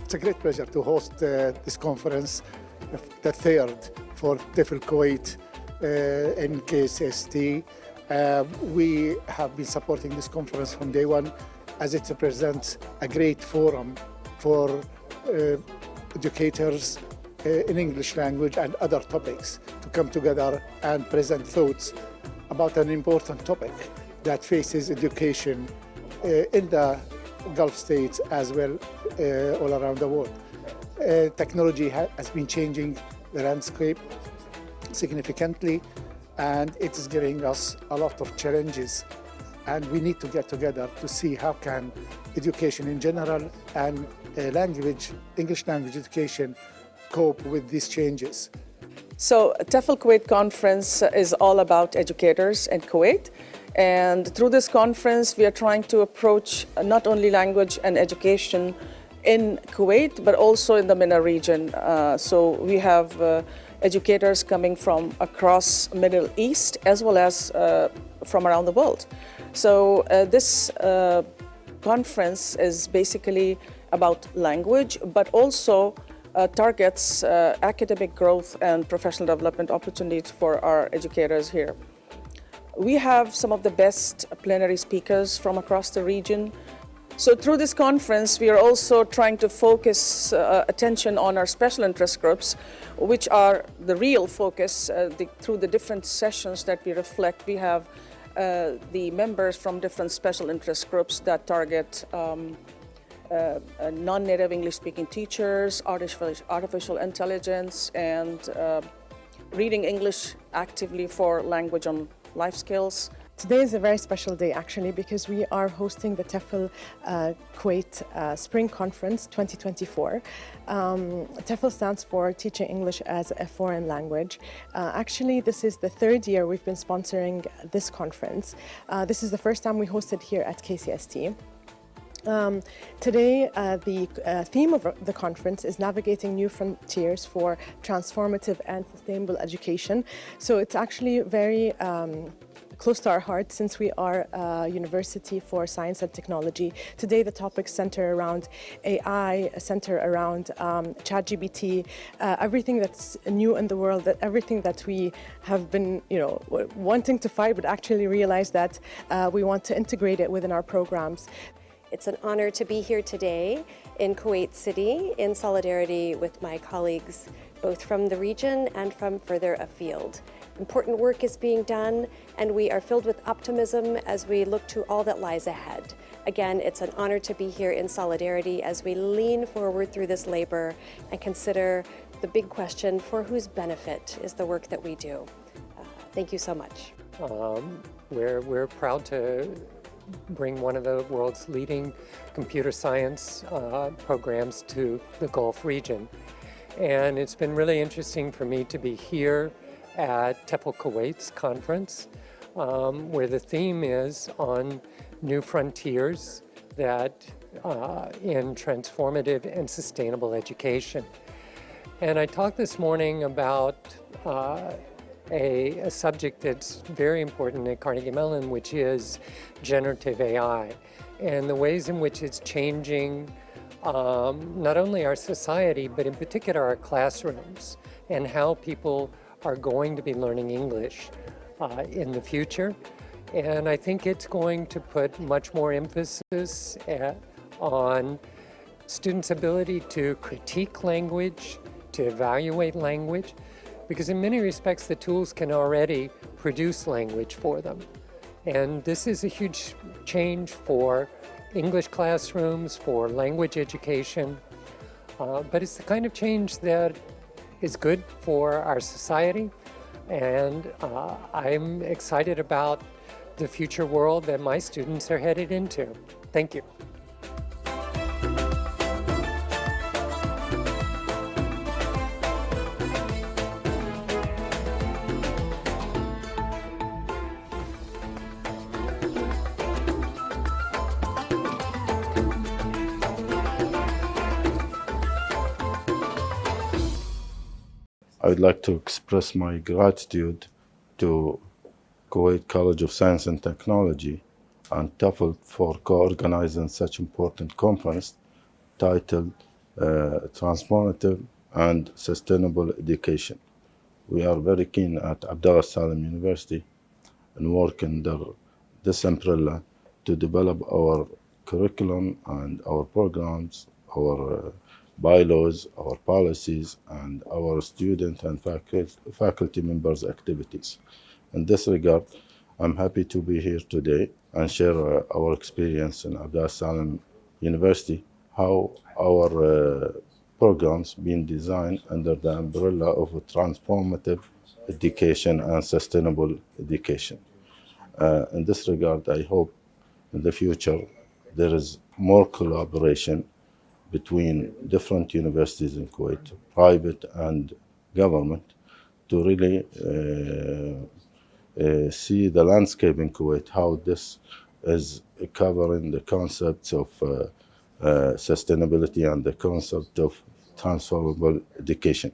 It's a great pleasure to host this conference, the third for TEFL Kuwait in KCST. We have been supporting this conference from day one, as it represents a great forum for educators in English language and other topics to come together and present thoughts about an important topic that faces education in the Gulf states as well all around the world. Technology has been changing the landscape significantly, and it is giving us a lot of challenges, and we need to get together to see how can education in general and English language education cope with these changes. So TEFL Kuwait conference is all about educators in Kuwait, and through this conference we are trying to approach not only language and education in Kuwait but also in the MENA region. So we have educators coming from across Middle East as well as from around the world. So this conference is basically about language, but also targets academic growth and professional development opportunities for our educators here. We have some of the best plenary speakers from across the region. So through this conference, we are also trying to focus attention on our special interest groups, which are the real focus. Through the different sessions that we reflect, we have the members from different special interest groups that target non-native English-speaking teachers, artificial intelligence, and reading English actively for language and life skills. Today is a very special day actually, because we are hosting the TEFL Kuwait Spring Conference 2024. TEFL stands for Teaching English as a Foreign Language. Actually, this is the third year we've been sponsoring this conference. This is the first time we hosted here at KCST. Today, the theme of the conference is navigating new frontiers for transformative and sustainable education. So it's actually very close to our heart, since we are a university for science and technology. Today, the topics center around AI, center around ChatGPT, everything that's new in the world, everything that we have been, wanting to fight, but actually realize that we want to integrate it within our programs. It's an honor to be here today in Kuwait City in solidarity with my colleagues, both from the region and from further afield. Important work is being done, and we are filled with optimism as we look to all that lies ahead. Again, it's an honor to be here in solidarity as we lean forward through this labor and consider the big question, for whose benefit is the work that we do? Thank you so much. We're proud to bring one of the world's leading computer science programs to the Gulf region. And it's been really interesting for me to be here at TEFL Kuwait's conference, where the theme is on new frontiers in transformative and sustainable education. And I talked this morning about a subject that's very important at Carnegie Mellon, which is generative AI, and the ways in which it's changing not only our society, but in particular our classrooms, and how people are going to be learning English in the future. And I think it's going to put much more emphasis on students' ability to critique language, to evaluate language, because in many respects the tools can already produce language for them. And this is a huge change for English classrooms, for language education, but it's the kind of change that is good for our society, and I'm excited about the future world that my students are headed into. Thank you. I would like to express my gratitude to Kuwait College of Science and Technology and TEFL for co-organizing such important conference titled transformative and sustainable education. We are very keen at Abdullah Salam University and work under this umbrella to develop our curriculum and our programs, our bylaws, our policies, and our student and faculty members' activities. In this regard, I'm happy to be here today and share our experience in Abdullah Salam University, how our programs being designed under the umbrella of transformative education and sustainable education. In this regard, I hope in the future there is more collaboration between different universities in Kuwait, private and government, to really see the landscape in Kuwait, how this is covering the concepts of sustainability and the concept of transformable education.